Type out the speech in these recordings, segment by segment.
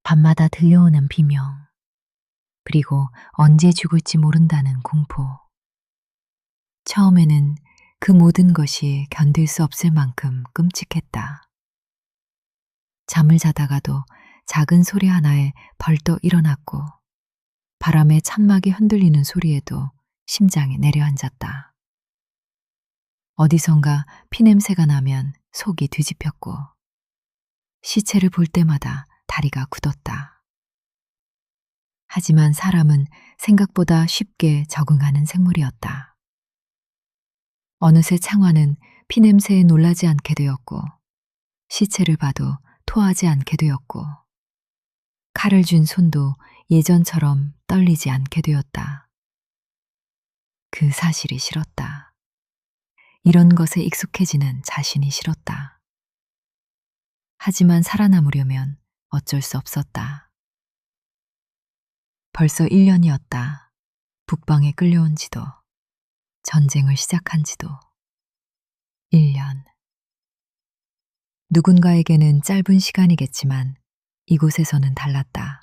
밤마다 들려오는 비명, 그리고 언제 죽을지 모른다는 공포. 처음에는 그 모든 것이 견딜 수 없을 만큼 끔찍했다. 잠을 자다가도 작은 소리 하나에 벌떡 일어났고, 바람에 천막이 흔들리는 소리에도 심장이 내려앉았다. 어디선가 피냄새가 나면 속이 뒤집혔고, 시체를 볼 때마다 다리가 굳었다. 하지만 사람은 생각보다 쉽게 적응하는 생물이었다. 어느새 창화는 피냄새에 놀라지 않게 되었고, 시체를 봐도 토하지 않게 되었고, 칼을 쥔 손도 예전처럼 떨리지 않게 되었다. 그 사실이 싫었다. 이런 것에 익숙해지는 자신이 싫었다. 하지만 살아남으려면 어쩔 수 없었다. 벌써 1년이었다. 북방에 끌려온 지도, 전쟁을 시작한 지도 1년. 누군가에게는 짧은 시간이겠지만 이곳에서는 달랐다.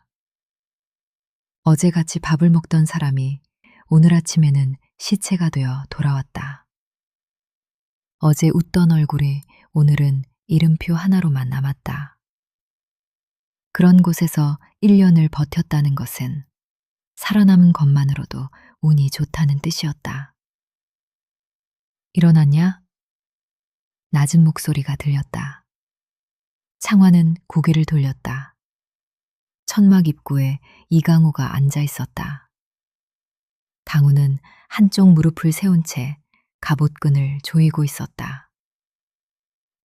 어제같이 밥을 먹던 사람이 오늘 아침에는 시체가 되어 돌아왔다. 어제 웃던 얼굴이 오늘은 이름표 하나로만 남았다. 그런 곳에서 1년을 버텼다는 것은 살아남은 것만으로도 운이 좋다는 뜻이었다. 일어났냐? 낮은 목소리가 들렸다. 창화는 고개를 돌렸다. 천막 입구에 이강호가 앉아 있었다. 강우는 한쪽 무릎을 세운 채 갑옷끈을 조이고 있었다.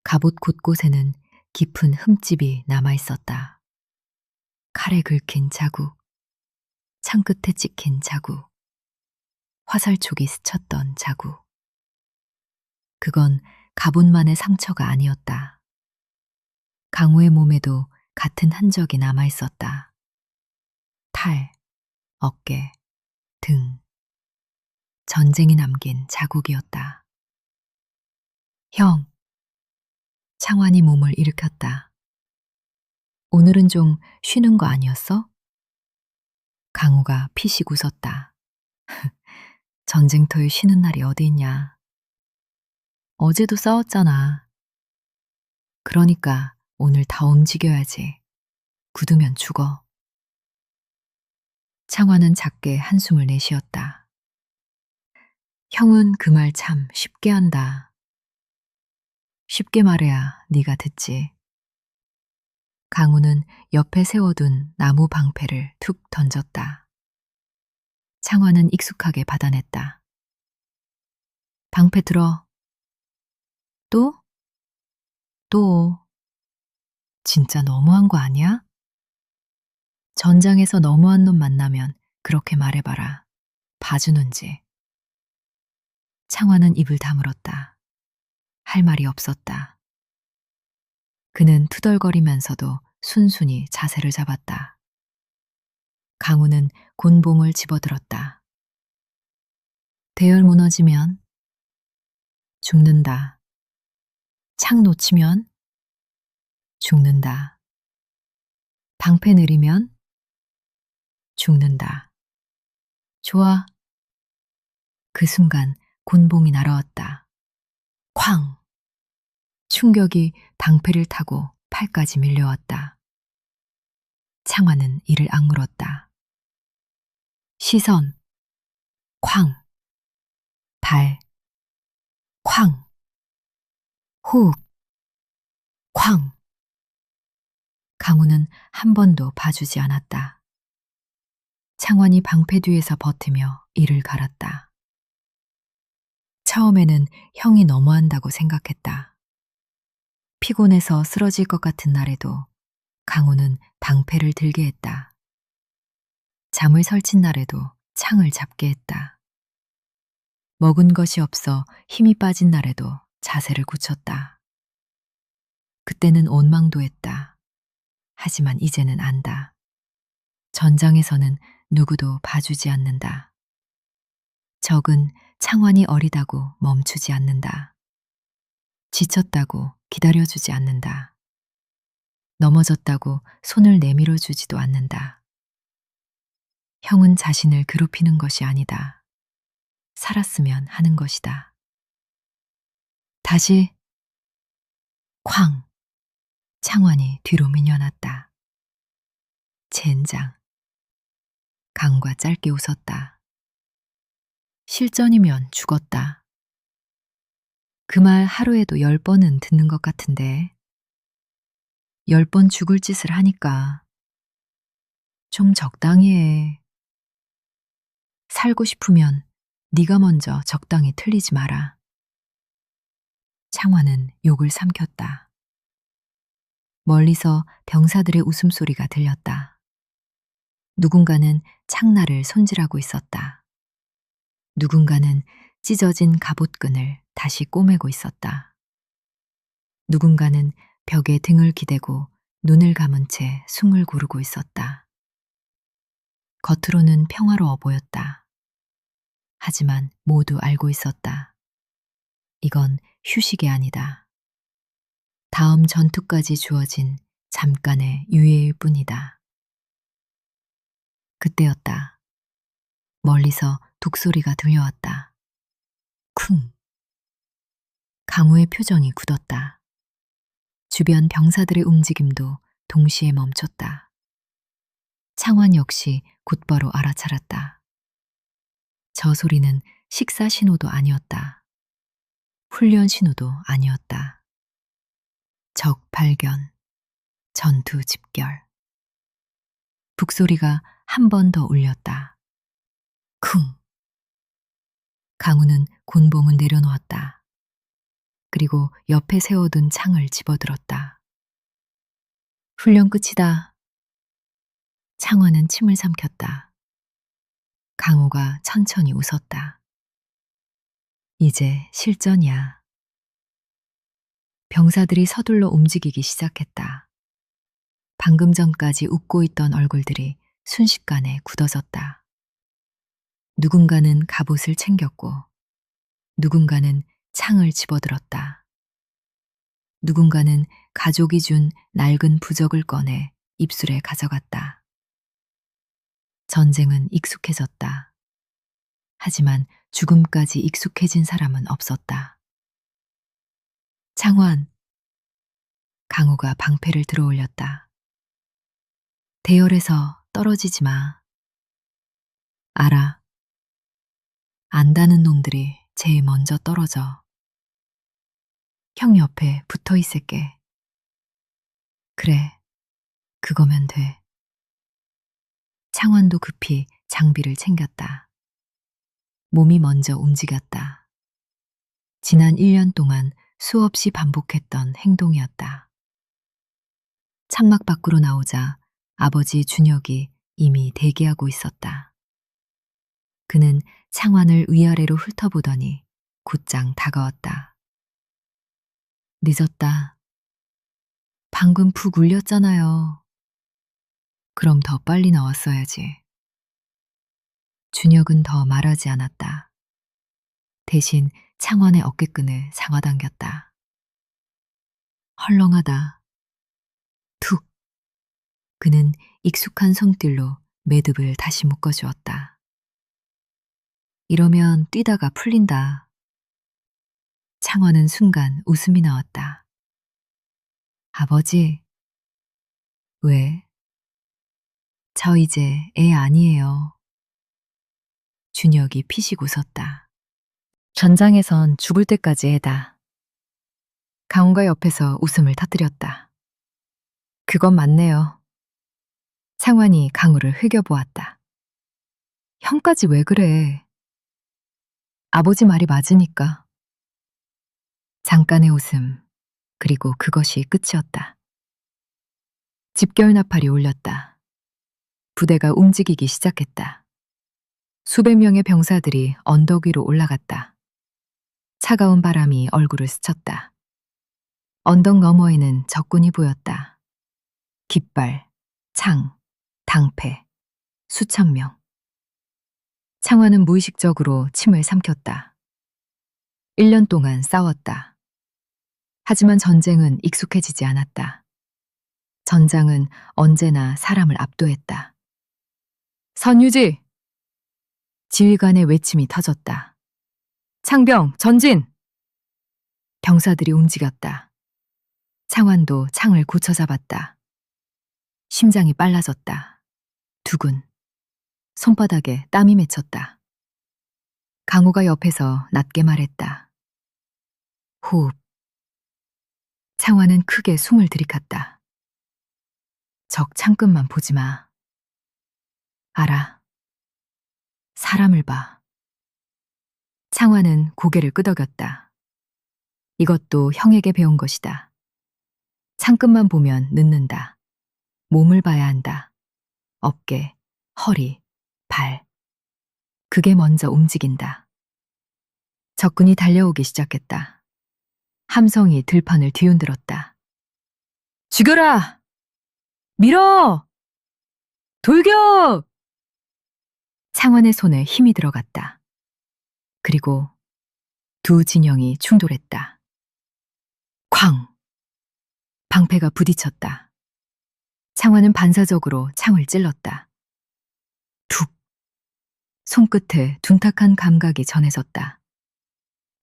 갑옷 곳곳에는 깊은 흠집이 남아 있었다. 칼에 긁힌 자국, 창끝에 찍힌 자국, 화살촉이 스쳤던 자국. 그건 갑옷만의 상처가 아니었다. 강우의 몸에도 같은 흔적이 남아 있었다. 팔, 어깨, 등. 전쟁이 남긴 자국이었다. 형. 창환이 몸을 일으켰다. 오늘은 좀 쉬는 거 아니었어? 강우가 피식 웃었다. 전쟁터에 쉬는 날이 어디 있냐. 어제도 싸웠잖아. 그러니까 오늘 다 움직여야지. 굳으면 죽어. 창환은 작게 한숨을 내쉬었다. 형은 그 말 참 쉽게 한다. 쉽게 말해야 네가 듣지. 강우는 옆에 세워둔 나무 방패를 툭 던졌다. 창환은 익숙하게 받아냈다. 방패 들어. 또? 또. 진짜 너무한 거 아니야? 전장에서 너무한 놈 만나면 그렇게 말해봐라. 봐주는지. 창환은 입을 다물었다. 할 말이 없었다. 그는 투덜거리면서도 순순히 자세를 잡았다. 강우는 곤봉을 집어들었다. 대열 무너지면 죽는다. 창 놓치면 죽는다. 방패 느리면 죽는다. 좋아. 그 순간 곤봉이 날아왔다. 쾅! 충격이 방패를 타고 팔까지 밀려왔다. 창화는 이를 악물었다. 시선, 쾅! 발, 쾅! 호흡, 쾅! 강우는 한 번도 봐주지 않았다. 창환이 방패 뒤에서 버티며 이를 갈았다. 처음에는 형이 너무한다고 생각했다. 피곤해서 쓰러질 것 같은 날에도 강우는 방패를 들게 했다. 잠을 설친 날에도 창을 잡게 했다. 먹은 것이 없어 힘이 빠진 날에도 자세를 굳혔다. 그때는 원망도했다. 하지만 이제는 안다. 전장에서는 누구도 봐주지 않는다. 적은 창환이 어리다고 멈추지 않는다. 지쳤다고 기다려주지 않는다. 넘어졌다고 손을 내밀어 주지도 않는다. 형은 자신을 괴롭히는 것이 아니다. 살았으면 하는 것이다. 다시 쾅! 창환이 뒤로 밀려났다. 젠장. 강과 짧게 웃었다. 실전이면 죽었다. 그 말 하루에도 10번은 듣는 것 같은데 10번 죽을 짓을 하니까 좀 적당히 해. 살고 싶으면 네가 먼저 적당히 틀리지 마라. 창환은 욕을 삼켰다. 멀리서 병사들의 웃음소리가 들렸다. 누군가는 창날을 손질하고 있었다. 누군가는 찢어진 갑옷끈을 다시 꼬매고 있었다. 누군가는 벽에 등을 기대고 눈을 감은 채 숨을 고르고 있었다. 겉으로는 평화로워 보였다. 하지만 모두 알고 있었다. 이건 휴식이 아니다. 다음 전투까지 주어진 잠깐의 유예일 뿐이다. 그때였다. 멀리서 북소리가 들려왔다. 쿵. 강우의 표정이 굳었다. 주변 병사들의 움직임도 동시에 멈췄다. 창환 역시 곧바로 알아차렸다. 저 소리는 식사 신호도 아니었다. 훈련 신호도 아니었다. 적 발견, 전투 집결. 북소리가 한 번 더 울렸다. 쿵! 강우는 곤봉을 내려놓았다. 그리고 옆에 세워둔 창을 집어들었다. 훈련 끝이다. 창환은 침을 삼켰다. 강우가 천천히 웃었다. 이제 실전이야. 병사들이 서둘러 움직이기 시작했다. 방금 전까지 웃고 있던 얼굴들이 순식간에 굳어졌다. 누군가는 갑옷을 챙겼고, 누군가는 창을 집어들었다. 누군가는 가족이 준 낡은 부적을 꺼내 입술에 가져갔다. 전쟁은 익숙해졌다. 하지만 죽음까지 익숙해진 사람은 없었다. 창환! 강우가 방패를 들어 올렸다. 대열에서 떨어지지 마. 알아. 안다는 놈들이 제일 먼저 떨어져. 형 옆에 붙어 있을게. 그래, 그거면 돼. 창환도 급히 장비를 챙겼다. 몸이 먼저 움직였다. 지난 1년 동안 수없이 반복했던 행동이었다. 창막 밖으로 나오자 아버지 준혁이 이미 대기하고 있었다. 그는 창환을 위아래로 훑어보더니 곧장 다가왔다. 늦었다. 방금 푹 울렸잖아요. 그럼 더 빨리 나왔어야지. 준혁은 더 말하지 않았다. 대신 창환의 어깨끈을 잡아당겼다. 헐렁하다. 툭. 그는 익숙한 손길로 매듭을 다시 묶어주었다. 이러면 뛰다가 풀린다. 창환은 순간 웃음이 나왔다. 아버지. 왜? 저 이제 애 아니에요. 준혁이 피식 웃었다. 전장에선 죽을 때까지 애다. 강훈가 옆에서 웃음을 터뜨렸다. 그건 맞네요. 창환이 강우를 흘겨보았다. 형까지 왜 그래? 아버지 말이 맞으니까. 잠깐의 웃음, 그리고 그것이 끝이었다. 집결 나팔이 울렸다. 부대가 움직이기 시작했다. 수백 명의 병사들이 언덕 위로 올라갔다. 차가운 바람이 얼굴을 스쳤다. 언덕 너머에는 적군이 보였다. 깃발, 창, 당패, 수천 명. 창환은 무의식적으로 침을 삼켰다. 1년 동안 싸웠다. 하지만 전쟁은 익숙해지지 않았다. 전장은 언제나 사람을 압도했다. 선유지! 지휘관의 외침이 터졌다. 창병, 전진! 병사들이 움직였다. 창환도 창을 고쳐 잡았다. 심장이 빨라졌다. 두근. 손바닥에 땀이 맺혔다. 강호가 옆에서 낮게 말했다. 호흡. 창환은 크게 숨을 들이켰다. 적 창끝만 보지 마. 알아. 사람을 봐. 창환은 고개를 끄덕였다. 이것도 형에게 배운 것이다. 창끝만 보면 늦는다. 몸을 봐야 한다. 어깨, 허리, 발. 그게 먼저 움직인다. 적군이 달려오기 시작했다. 함성이 들판을 뒤흔들었다. 죽여라! 밀어! 돌격! 창환의 손에 힘이 들어갔다. 그리고 두 진영이 충돌했다. 쾅! 방패가 부딪혔다. 창환은 반사적으로 창을 찔렀다. 툭! 손끝에 둔탁한 감각이 전해졌다.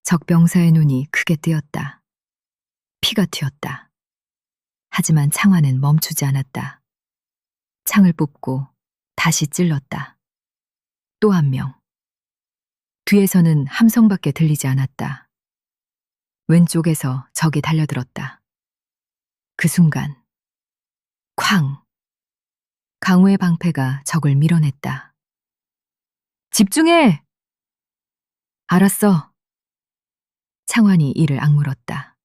적병사의 눈이 크게 뜨였다. 피가 튀었다. 하지만 창환은 멈추지 않았다. 창을 뽑고 다시 찔렀다. 또 한 명. 뒤에서는 함성밖에 들리지 않았다. 왼쪽에서 적이 달려들었다. 그 순간 쾅! 강우의 방패가 적을 밀어냈다. 집중해! 알았어. 창환이 이를 악물었다.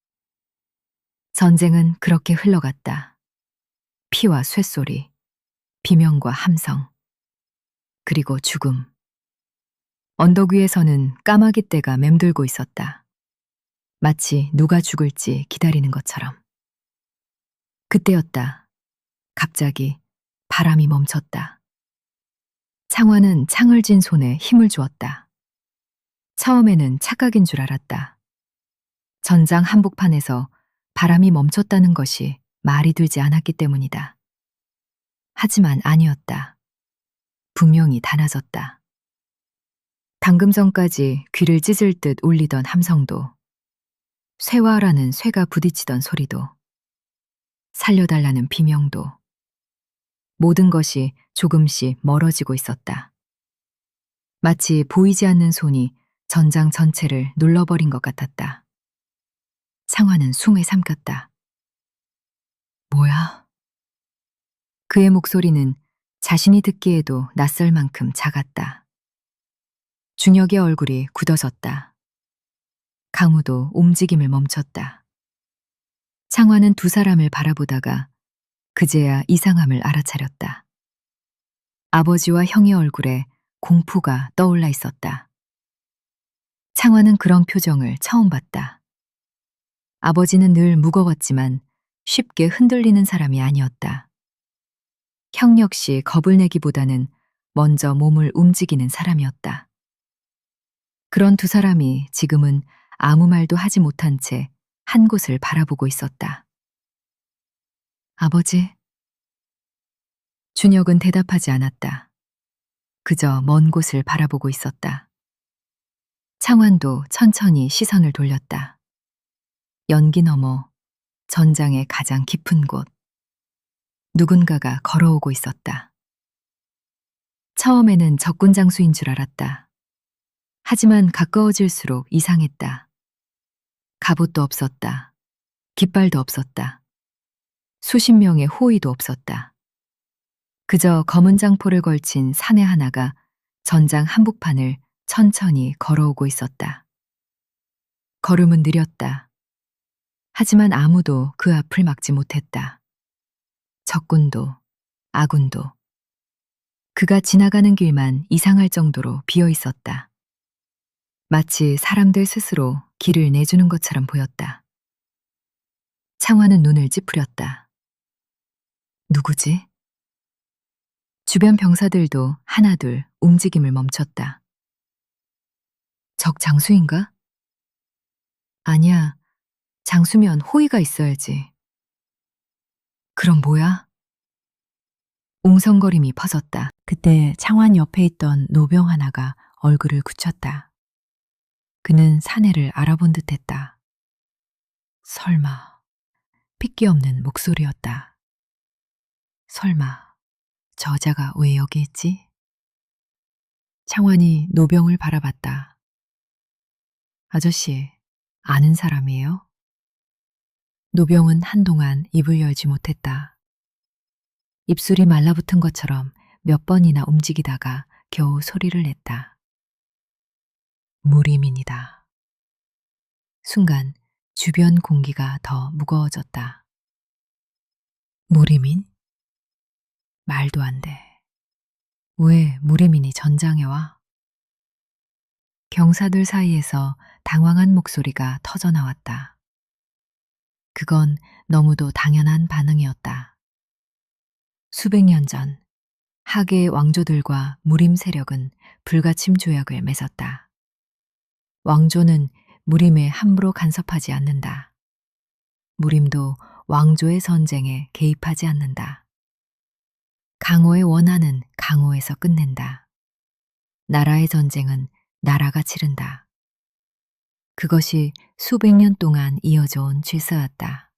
전쟁은 그렇게 흘러갔다. 피와 쇳소리, 비명과 함성, 그리고 죽음. 언덕 위에서는 까마귀 떼가 맴돌고 있었다. 마치 누가 죽을지 기다리는 것처럼. 그때였다. 갑자기 바람이 멈췄다. 창환은 창을 쥔 손에 힘을 주었다. 처음에는 착각인 줄 알았다. 전장 한복판에서 바람이 멈췄다는 것이 말이 되지 않았기 때문이다. 하지만 아니었다. 분명히 달아졌다. 방금 전까지 귀를 찢을 듯 울리던 함성도, 쇠와라는 쇠가 부딪히던 소리도, 살려달라는 비명도, 모든 것이 조금씩 멀어지고 있었다. 마치 보이지 않는 손이 전장 전체를 눌러버린 것 같았다. 창환은 숨을 삼켰다. 뭐야? 그의 목소리는 자신이 듣기에도 낯설 만큼 작았다. 준혁의 얼굴이 굳어졌다. 강우도 움직임을 멈췄다. 창환은 두 사람을 바라보다가 그제야 이상함을 알아차렸다. 아버지와 형의 얼굴에 공포가 떠올라 있었다. 창환은 그런 표정을 처음 봤다. 아버지는 늘 무거웠지만 쉽게 흔들리는 사람이 아니었다. 형 역시 겁을 내기보다는 먼저 몸을 움직이는 사람이었다. 그런 두 사람이 지금은 아무 말도 하지 못한 채 한 곳을 바라보고 있었다. 아버지? 준혁은 대답하지 않았다. 그저 먼 곳을 바라보고 있었다. 창환도 천천히 시선을 돌렸다. 연기 너머 전장의 가장 깊은 곳. 누군가가 걸어오고 있었다. 처음에는 적군 장수인 줄 알았다. 하지만 가까워질수록 이상했다. 갑옷도 없었다. 깃발도 없었다. 수십 명의 호위도 없었다. 그저 검은 장포를 걸친 사내 하나가 전장 한복판을 천천히 걸어오고 있었다. 걸음은 느렸다. 하지만 아무도 그 앞을 막지 못했다. 적군도, 아군도. 그가 지나가는 길만 이상할 정도로 비어 있었다. 마치 사람들 스스로 길을 내주는 것처럼 보였다. 창환은 눈을 찌푸렸다. 누구지? 주변 병사들도 하나둘 움직임을 멈췄다. 적 장수인가? 아니야, 장수면 호위가 있어야지. 그럼 뭐야? 웅성거림이 퍼졌다. 그때 창환 옆에 있던 노병 하나가 얼굴을 굳혔다. 그는 사내를 알아본 듯했다. 설마, 핏기 없는 목소리였다. 설마, 저자가 왜 여기 있지? 창환이 노병을 바라봤다. 아저씨, 아는 사람이에요? 노병은 한동안 입을 열지 못했다. 입술이 말라붙은 것처럼 몇 번이나 움직이다가 겨우 소리를 냈다. 무리민이다. 순간 주변 공기가 더 무거워졌다. 무리민? 말도 안 돼. 왜 무리민이 전장에 와? 경사들 사이에서 당황한 목소리가 터져 나왔다. 그건 너무도 당연한 반응이었다. 수백 년 전 하계의 왕조들과 무림 세력은 불가침 조약을 맺었다. 왕조는 무림에 함부로 간섭하지 않는다. 무림도 왕조의 전쟁에 개입하지 않는다. 강호의 원한은 강호에서 끝낸다. 나라의 전쟁은 나라가 치른다. 그것이 수백 년 동안 이어져 온 질서였다.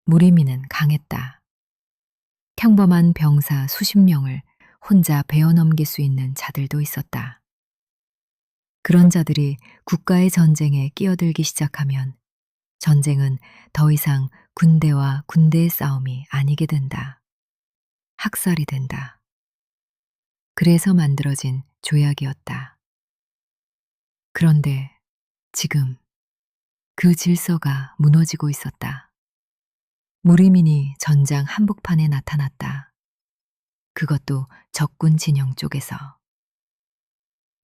무리민은 강했다. 평범한 병사 수십 명을 혼자 베어넘길 수 있는 자들도 있었다. 그런 자들이 국가의 전쟁에 끼어들기 시작하면 전쟁은 더 이상 군대와 군대의 싸움이 아니게 된다. 학살이 된다. 그래서 만들어진 조약이었다. 그런데 지금 그 질서가 무너지고 있었다. 무리민이 전장 한복판에 나타났다. 그것도 적군 진영 쪽에서.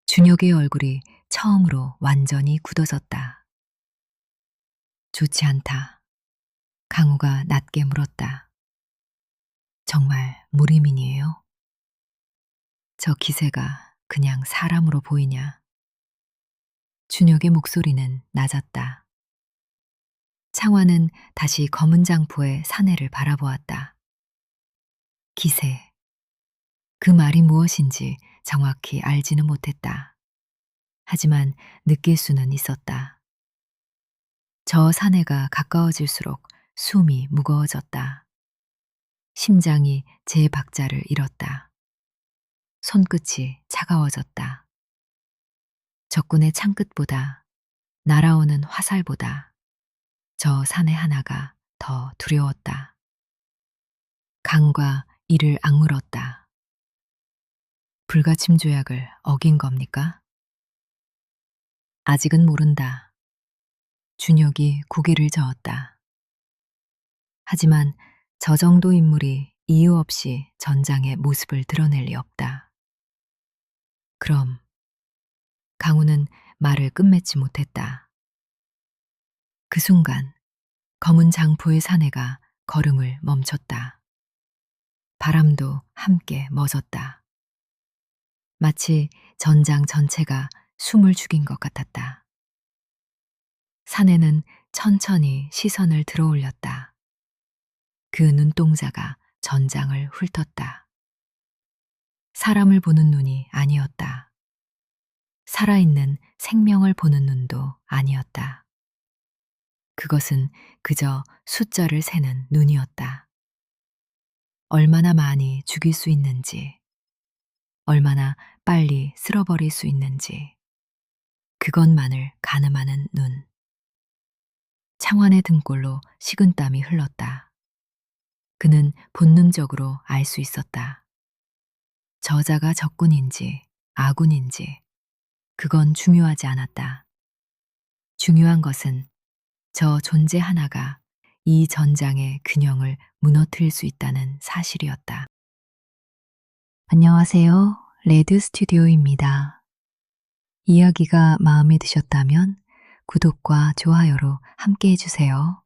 준혁의 얼굴이 처음으로 완전히 굳어졌다. 좋지 않다. 강우가 낮게 물었다. 정말 무리민이에요? 저 기세가 그냥 사람으로 보이냐? 준혁의 목소리는 낮았다. 창화는 다시 검은 장포의 사내를 바라보았다. 기세. 그 말이 무엇인지 정확히 알지는 못했다. 하지만 느낄 수는 있었다. 저 사내가 가까워질수록 숨이 무거워졌다. 심장이 제 박자를 잃었다. 손끝이 차가워졌다. 적군의 창끝보다, 날아오는 화살보다 저 사내 하나가 더 두려웠다. 강과 이를 악물었다. 불가침 조약을 어긴 겁니까? 아직은 모른다. 준혁이 고개를 저었다. 하지만 저 정도 인물이 이유 없이 전장의 모습을 드러낼 리 없다. 그럼 강우는 말을 끝맺지 못했다. 그 순간 검은 장포의 사내가 걸음을 멈췄다. 바람도 함께 멎었다. 마치 전장 전체가 숨을 죽인 것 같았다. 사내는 천천히 시선을 들어올렸다. 그 눈동자가 전장을 훑었다. 사람을 보는 눈이 아니었다. 살아있는 생명을 보는 눈도 아니었다. 그것은 그저 숫자를 세는 눈이었다. 얼마나 많이 죽일 수 있는지, 얼마나 빨리 쓸어버릴 수 있는지, 그것만을 가늠하는 눈. 창환의 등골로 식은땀이 흘렀다. 그는 본능적으로 알 수 있었다. 저자가 적군인지 아군인지 그건 중요하지 않았다. 중요한 것은 저 존재 하나가 이 전장의 균형을 무너뜨릴 수 있다는 사실이었다. 안녕하세요. 레드 스튜디오입니다. 이야기가 마음에 드셨다면 구독과 좋아요로 함께 해주세요.